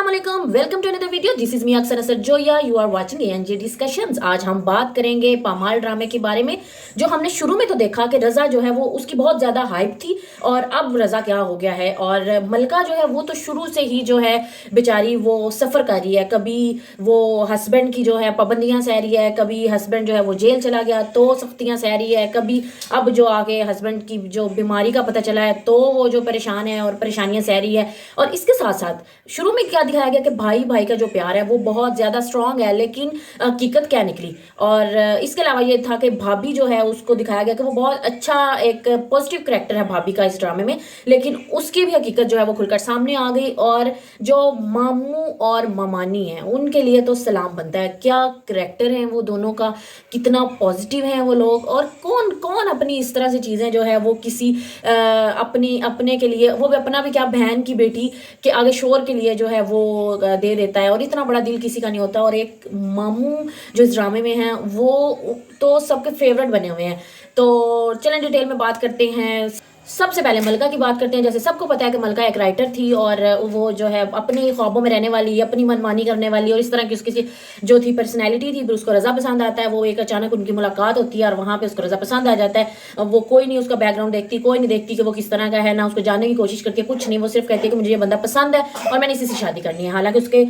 अस्सलाम वालेकुम, welcome to another video. This is me अक्सर असर Zoya, you are watching ANJ discussions. आज हम बात करेंगे पामाल ड्रामे के बारे में। जो हमने शुरू में तो देखा कि रजा जो है वो उसकी बहुत ज्यादा हाइप थी और अब रजा क्या हो गया है। और मलका जो है वो तो शुरू से ही जो है बेचारी वो सफर कर रही है। कभी वो हस्बैंड की जो है पाबंदियां सह रही है, कभी हस्बैंड जो है वो जेल चला गया तो सख्तियां सह रही है, कभी अब जो आगे हस्बैंड की जो बीमारी का पता चला है तो वो जो परेशान है और परेशानियां सह रही है। और इसके साथ साथ शुरू में क्या दिखाया गया कि भाई भाई का जो प्यार है वो बहुत ज्यादा स्ट्रांग है, लेकिन हकीकत क्या निकली। और इसके अलावा ये था कि भाभी जो है उसको दिखाया गया कि वो बहुत अच्छा एक पॉजिटिव करेक्टर है भाभी का इस ड्रामे में, लेकिन उसकी भी हकीकत जो है वो खुलकर सामने आ गई। और जो मामू और मामानी है उनके लिए तो सलाम बनता है। क्या करेक्टर है वो दोनों का, कितना पॉजिटिव है वो लोग, और कौन कौन अपनी इस तरह से चीजें जो है वो किसी अपनी अपने के लिए, वो भी अपना भी क्या, बहन की बेटी के आगे शोर के लिए जो है वो दे देता है। और इतना बड़ा दिल किसी का नहीं होता। और एक मामू जो इस ड्रामे में है वो तो सबके फेवरेट बने हुए हैं। तो चलें डिटेल में बात करते हैं। सबसे पहले मलका की बात करते हैं। जैसे सबको पता है कि मलका एक राइटर थी और वो जो है अपने ख्वाबों में रहने वाली, अपनी मनमानी करने वाली और इस तरह की उसकी जो थी पर्सनैलिटी थी। फिर उसको रजा पसंद आता है। वो एक अचानक उनकी मुलाकात होती है और वहाँ पे उसको रजा पसंद आ जाता है। वो कोई नहीं उसका बैकग्राउंड देखती, कोई नहीं देखती कि वो किस तरह का है, ना उसको जानने की कोशिश करती है, कुछ नहीं। वो सिर्फ कहती है कि मुझे ये बंदा पसंद है और मैंने इसी से शादी करनी है। हालांकि उसके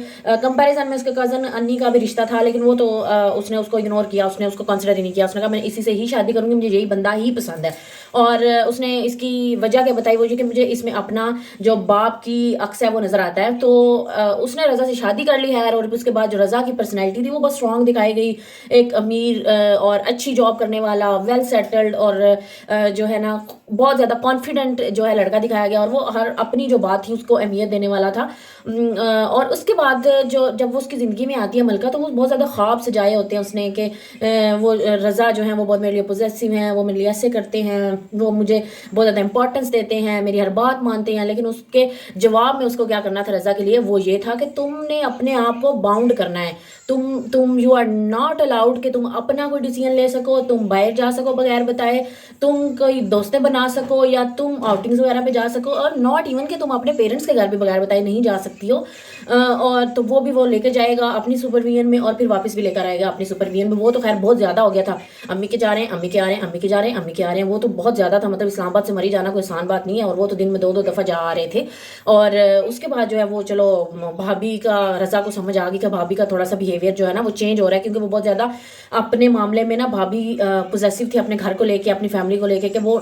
कंपेरिजन में उसके कजन अन्नी का भी रिश्ता था, लेकिन वो तो उसने उसको इग्नोर किया, उसने उसको कंसिडर ही नहीं किया। उसने कहा मैं इसी से ही शादी करूंगी, मुझे यही बंदा ही पसंद है। और उसने इसकी वजह क्या बताई, वो ये कि मुझे इसमें अपना जो बाप की अक्स है वो नजर आता है। तो उसने रजा से शादी कर ली है। और उसके बाद जो रजा की पर्सनैलिटी थी वो बहुत स्ट्रांग दिखाई गई। एक अमीर और अच्छी जॉब करने वाला, वेल सेटल्ड और जो है ना बहुत ज्यादा कॉन्फिडेंट जो है लड़का दिखाया गया। और वो हर अपनी जो बात थी उसको अहमियत देने वाला था। और उसके बाद जो जब वो उसकी ज़िंदगी में आती है मलका, तो वो बहुत ज़्यादा ख्वाब सजाए होते हैं उसने कि वो रज़ा जो है वो बहुत मेरे लिए पोजेसिव हैं, वो मेरे लिए ऐसे करते हैं, वो मुझे बहुत ज़्यादा इंपॉर्टेंस देते हैं, मेरी हर बात मानते हैं। लेकिन उसके जवाब में उसको क्या करना था रज़ा के लिए, वो ये था कि तुमने अपने आप को बाउंड करना है। तुम यू आर नॉट अलाउड कि तुम अपना कोई डिसीजन ले सको, तुम बाहर जा सको बगैर बताए, तुम कोई दोस्तें बना सको या तुम आउटिंग्स वगैरह पे जा सको, और नॉट इवन कि तुम अपने पेरेंट्स के घर भी बगैर बताए नहीं जा सकती हो। और तो वो लेकर जाएगा अपनी सुपरविजन में और फिर वापस भी लेकर आएगा अपनी सुपरविजन में। वो तो खैर बहुत ज़्यादा हो गया था। अम्मी के जा रहे हैं, अम्मी के आ रहे हैं, अम्मी के जा रहे हैं, अम्मी के आ रहे हैं, वो तो बहुत ज़्यादा था। मतलब इस्लामाबाद से मरी जाना कोई आसान बात नहीं है। और वो तो दिन में 2-2 दफ़ा जा आ रहे थे। और उसके बाद जो है वो चलो भाभी का, रज़ा को समझ आ गई कि भाभी का थोड़ा सा बिहेवियर जो है ना वो चेंज हो रहा है, क्योंकि वो बहुत ज़्यादा अपने मामले में ना भाभी पोजेसिव थी अपने घर को लेके, अपनी फैमिली को लेके, कि वो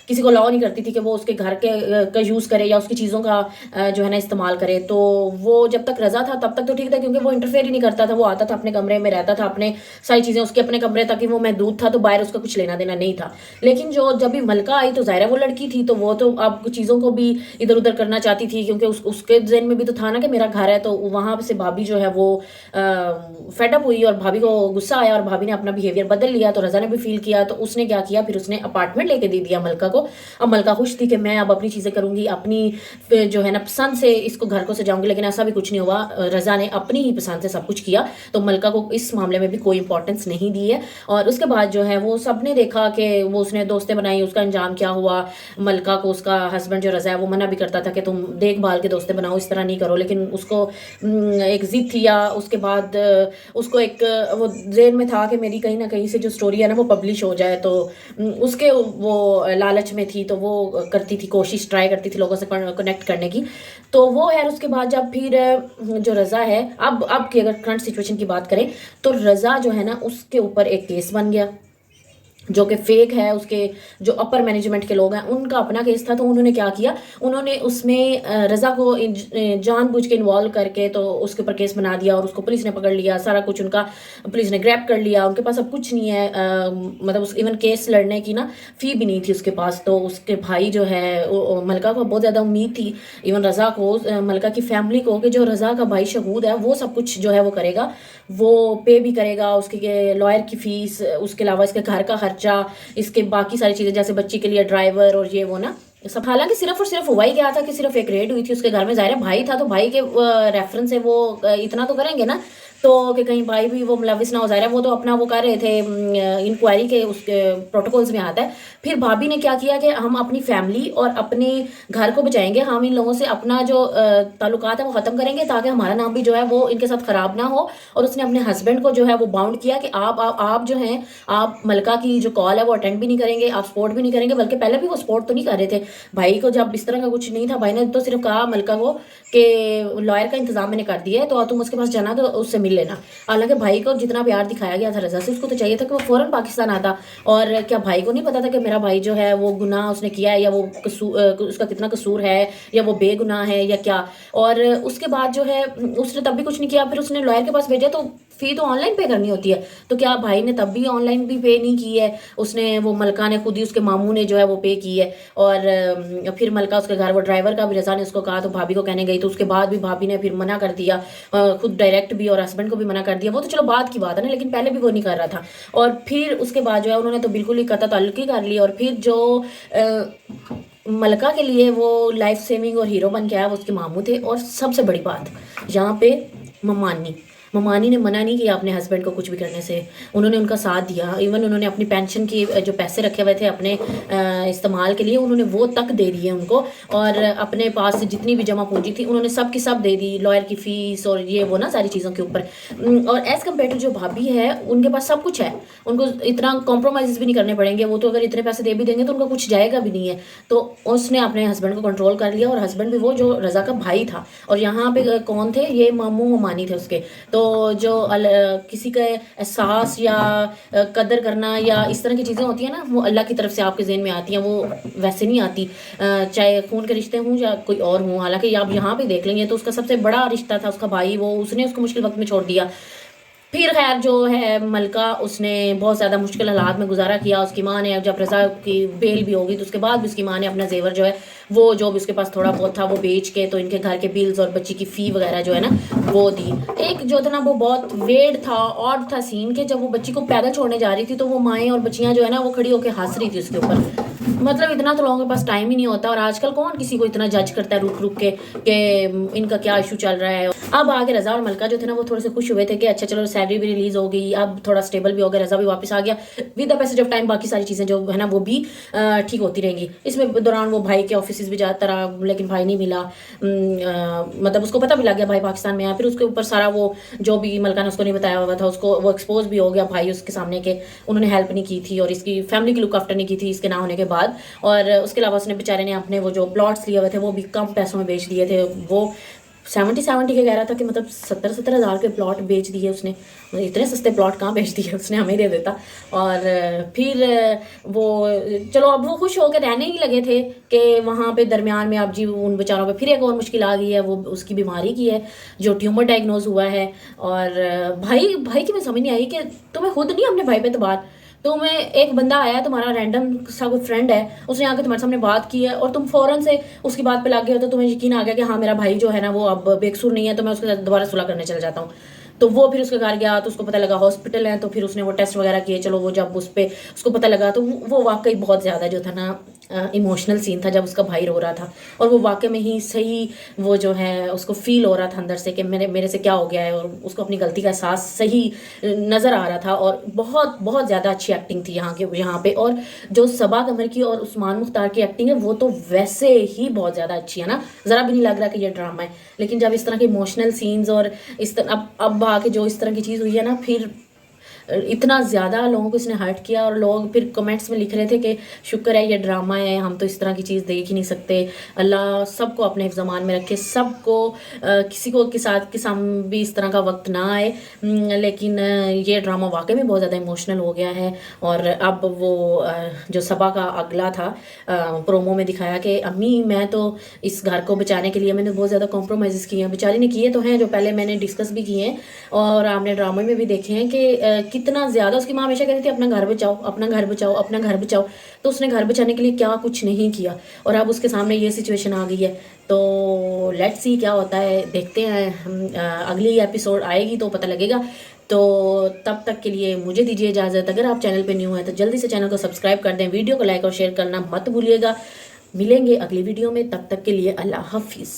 किसी को अलाउ नहीं करती थी कि वो उसके घर के का यूज़ करे या उसकी चीज़ों का जो है ना इस्तेमाल करे। तो वो जब तक रज़ा था तब तक तो ठीक था, क्योंकि वो इंटरफेयर ही नहीं करता था। वो आता था अपने कमरे में, रहता था, अपने सारी चीज़ें उसके अपने कमरे तक ही वो महदूद था, तो बाहर उसका कुछ लेना देना नहीं था। लेकिन जो जब भी मलका आई तो ज़ाहिर है वो लड़की थी, तो वो तो अब चीज़ों को भी इधर उधर करना चाहती थी, क्योंकि उसके जहन में भी तो था ना कि मेरा घर है। तो वहाँ से भाभी जो है वो फेडअप हुई और भाभी को गुस्सा आया और भाभी ने अपना बिहेवियर बदल लिया। तो रज़ा ने भी फील किया, तो उसने क्या किया, फिर उसने अपार्टमेंट लेके दे दिया मलका को। अब मलका खुश थी कि मैं अब अपनी चीज़ें करूँगी, अपनी जो है ना पसंद से इसको घर को सजाऊंगी। लेकिन ऐसा भी कुछ नहीं हुआ, रज़ा ने अपनी ही पसंद से सब कुछ किया। तो मलका को इस मामले में भी कोई इंपॉर्टेंस नहीं दी है। और उसके बाद जो है वो सब ने देखा कि वो उसने दोस्तें बनाई, उसका अंजाम क्या हुआ। मलका को उसका हस्बैंड जो रज़ा है वो मना भी करता था कि तुम देखभाल के दोस्तें बनाओ, इस तरह नहीं करो। लेकिन उसको एक जिद थी, या उसके बाद उसको एक वो जेल में था कि मेरी कहीं ना कहीं से जो स्टोरी है ना वो पब्लिश हो जाए। तो उसके वो लालच में थी, तो वो करती थी कोशिश, ट्राई करती थी लोगों से कनेक्ट करने की। तो वो है उसके बाद जब फिर जो रज़ा है, अब की अगर करंट सिचुएशन की बात करें तो रज़ा जो है ना उसके ऊपर एक केस बन गया जो कि फेक है। उसके जो अपर मैनेजमेंट के लोग हैं उनका अपना केस था। तो उन्होंने क्या किया, उन्होंने उसमें रज़ा को जानबूझ के इन्वॉल्व करके तो उसके ऊपर केस बना दिया और उसको पुलिस ने पकड़ लिया। सारा कुछ उनका पुलिस ने ग्रैब कर लिया। उनके पास अब कुछ नहीं है, मतलब उस इवन केस लड़ने की ना फ़ी भी नहीं थी उसके पास। तो उसके भाई जो है मलका को बहुत ज़्यादा उम्मीद थी, इवन रज़ा को, मलका की फैमिली को, कि जो रज़ा का भाई शहूद है वो सब कुछ जो है वो करेगा, वो पे भी करेगा, उसके लॉयर की फ़ीस, उसके अलावा इसके घर का खर्चा, इसके बाकी सारी चीज़ें जैसे बच्ची के लिए ड्राइवर और ये वो ना सब। हालांकि सिर्फ और सिर्फ हुआ ही क्या था कि सिर्फ एक रेड हुई थी उसके घर में। ज़ाहिर है भाई था तो भाई के रेफरेंस से वो इतना तो करेंगे ना। तो कि कहीं भाई भी वो मुलविस ना हो जाए, वो तो अपना वो कर रहे थे, इंक्वायरी के उसके प्रोटोकॉल्स में आता है। फिर भाभी ने क्या किया कि हम अपनी फैमिली और अपने घर को बचाएंगे, हम इन लोगों से अपना जो ताल्लुकात है वो ख़त्म करेंगे ताकि हमारा नाम भी जो है वो इनके साथ ख़राब ना हो। और उसने अपने हस्बैंड को जो है वो बाउंड किया कि आप जो हैं, आप मलका की जो कॉल है वो अटेंड भी नहीं करेंगे, आप सपोर्ट भी नहीं करेंगे। बल्कि पहले भी वो सपोर्ट तो नहीं कर रहे थे भाई को, जब इस तरह का कुछ नहीं था भाई ने तो सिर्फ कहा मलका को कि लॉयर का इंतजाम मैंने कर दिया है, तो तुम उसके पास जाना तो उससे मिल लेना। हालांकि भाई को जितना प्यार दिखाया गया था रजा से, उसको तो चाहिए था कि वो फौरन पाकिस्तान आता। और क्या भाई को नहीं पता था कि मेरा भाई जो है वो गुनाह उसने किया है, या वो उसका कितना कसूर है, या वो बेगुनाह है या क्या। और उसके बाद जो है उसने तब भी कुछ नहीं किया। फिर उसने लॉयर के पास भेजा, तो फ़ी तो ऑनलाइन पे करनी होती है, तो क्या भाई ने तब भी ऑनलाइन भी पे नहीं की है, उसने वो मलका ने खुद ही, उसके मामू ने जो है वो पे की है। और फिर मलका उसके घर, वो ड्राइवर का भी रजा ने उसको कहा, तो भाभी को कहने गई, तो उसके बाद भी भाभी ने फिर मना कर दिया, खुद डायरेक्ट भी, और हस्बैंड को भी मना कर दिया। वो तो चलो बाद की बात है ना, लेकिन पहले भी वो नहीं कर रहा था। और फिर उसके बाद जो है उन्होंने तो बिल्कुल ही कता ताल्लुक ही कर लिया। और फिर जो मलका के लिए वो लाइफ सेविंग और हीरो बन के आया वो उसके मामू थे। और सबसे बड़ी बात यहाँ पे ममानी ममानी ने मना नहीं किया अपने हस्बैंड को कुछ भी करने से, उन्होंने उनका साथ दिया। इवन उन्होंने अपनी पेंशन की जो पैसे रखे हुए थे अपने इस्तेमाल के लिए, उन्होंने वो तक दे दिए उनको। और अपने पास से जितनी भी जमा पूंजी थी उन्होंने सब की सब दे दी, लॉयर की फ़ीस और ये वो ना सारी चीज़ों के ऊपर। और एज़ कम्पेयर टू जो भाभी है, उनके पास सब कुछ है, उनको इतना कॉम्प्रोमाइज़ भी नहीं करने पड़ेंगे। वो तो अगर इतने पैसे दे भी देंगे तो उनका कुछ जाएगा भी नहीं है। तो उसने अपने हस्बैंड को कंट्रोल कर लिया, और हस्बैंड भी वो जो रज़ा का भाई था। और यहाँ पे कौन थे, ये मामू ममानी थे उसके। तो जो किसी का एहसास या कदर करना या इस तरह की चीज़ें होती हैं ना, वो अल्लाह की तरफ से आपके ज़हन में आती हैं, वो वैसे नहीं आती, चाहे खून के रिश्ते हों या कोई और हों। हालांकि आप यहाँ पे देख लेंगे तो उसका सबसे बड़ा रिश्ता था उसका भाई, वो उसने उसको मुश्किल वक्त में छोड़ दिया। फिर खैर जो है मलका, उसने बहुत ज़्यादा मुश्किल हालात में गुजारा किया। उसकी माँ ने, जब रज़ा की बेल भी होगी तो उसके बाद भी उसकी माँ ने अपना जेवर जो है वो जो भी उसके पास थोड़ा बहुत था वो बेच के तो इनके घर के बिल्स और बच्ची की फ़ी वगैरह जो है ना वो दी। एक जो था ना वो बहुत वेड था, ऑड था सीन के, जब वो बच्ची को पैदल छोड़ने जा रही थी तो वो माएँ और बच्चियाँ जो है ना वो खड़ी होकर हंस रही थी उसके ऊपर। मतलब इतना तो लोगों के पास टाइम ही नहीं होता, और आजकल कौन किसी को इतना जज करता है रुक रुक के कि इनका क्या इशू चल रहा है। अब आगे रज़ा और मलका जो थे ना वो थोड़े से खुश हुए थे कि अच्छा चलो सैलरी भी रिलीज़ हो गई, अब थोड़ा स्टेबल भी हो गया, रज़ा भी वापस आ गया। With the passage of time बाकी सारी चीज़ें जो है ना वो भी ठीक होती रहेंगी। इसमें दौरान वो भाई के ऑफिस भी जाता रहा, लेकिन भाई नहीं मिला। मतलब उसको पता भी लग गया भाई पाकिस्तान में आया। फिर उसके ऊपर सारा वो जो भी मलका ने उसको नहीं बताया हुआ था उसको वो एक्सपोज भी हो गया भाई उसके सामने के उन्होंने हेल्प नहीं की थी और इसकी फैमिली की लुक आफ्टर नहीं की थी इसके ना होने के बाद। और उसके अलावा उसने बेचारे ने अपने वो जो प्लॉट्स लिए हुए थे वो भी कम पैसों में बेच दिए थे। वो 70 के कह रहा था कि मतलब 70 हज़ार के प्लॉट बेच दिए उसने। मतलब इतने सस्ते प्लॉट कहाँ बेच दिए उसने, हमें दे देता। और फिर वो चलो अब वो खुश होकर रहने ही लगे थे कि वहाँ पे दरमियान में अब जी उन बेचारों पे फिर एक और मुश्किल आ गई है, वो उसकी बीमारी की है जो ट्यूमर डायग्नोज हुआ है। और भाई की मैं समझ नहीं आई कि तुम्हें खुद नहीं अपने भाई पे एतबार, तो मैं एक बंदा आया तुम्हारा रैंडम सा कोई फ्रेंड है, उसने आके तुम्हारे सामने बात की है और तुम फौरन से उसकी बात पे लग गए हो, तो तुम्हें यकीन आ गया कि हाँ मेरा भाई जो है ना वो अब बेकसूर नहीं है, तो मैं उसके साथ दोबारा सुलह करने चला जाता हूँ। तो वो फिर उसके घर गया तो उसको पता लगा हॉस्पिटल है, तो फिर उसने वो टेस्ट वगैरह किए। चलो वो जब उस पर उसको पता लगा तो वो वाकई बहुत ज़्यादा जो था ना इमोशनल सीन था जब उसका भाई रो रहा था। और वो वाकई में ही सही वो जो है उसको फील हो रहा था अंदर से कि मेरे से क्या हो गया है, और उसको अपनी गलती का एहसास सही नज़र आ रहा था। और बहुत बहुत ज़्यादा अच्छी एक्टिंग थी यहाँ पे। और जो सबा कमर की और उस्मान मुख्तार की एक्टिंग है वो तो वैसे ही बहुत ज़्यादा अच्छी है ना, ज़रा भी नहीं लग रहा कि ये ड्रामा है। लेकिन जब इस तरह के इमोशनल सीन्स और इस तरह अब आके जो इस तरह की चीज़ हुई है ना, फिर इतना ज़्यादा लोगों को इसने हर्ट किया। और लोग फिर कमेंट्स में लिख रहे थे कि शुक्र है ये ड्रामा है, हम तो इस तरह की चीज़ देख ही नहीं सकते। अल्लाह सबको अपने हिफ्ज़-ए-मान में रखे, सबको किसी को के साथ भी इस तरह का वक्त ना आए। लेकिन ये ड्रामा वाकई में बहुत ज़्यादा इमोशनल हो गया है। और अब वो जो सबा का अगला था प्रोमो में दिखाया कि अम्मी मैं तो इस घर को बचाने के लिए मैंने बहुत ज़्यादा कॉम्प्रोमाइज़ किए हैं। बेचारी ने किए तो हैं जो पहले मैंने डिस्कस भी किए हैं और आपने ड्रामे में भी देखे हैं कि कितना ज़्यादा उसकी माँ हमेशा कहती थी अपना घर बचाओ, अपना घर बचाओ, अपना घर बचाओ। तो उसने घर बचाने के लिए क्या कुछ नहीं किया, और अब उसके सामने ये सिचुएशन आ गई है। तो लेट्स सी क्या होता है, देखते हैं। अगली एपिसोड आएगी तो पता लगेगा। तो तब तक के लिए मुझे दीजिए इजाज़त। अगर आप चैनल पे न्यू हैं तो जल्दी से चैनल को सब्सक्राइब कर दें, वीडियो को लाइक और शेयर करना मत भूलिएगा। मिलेंगे अगली वीडियो में, तब तक के लिए अल्लाह हाफिज़।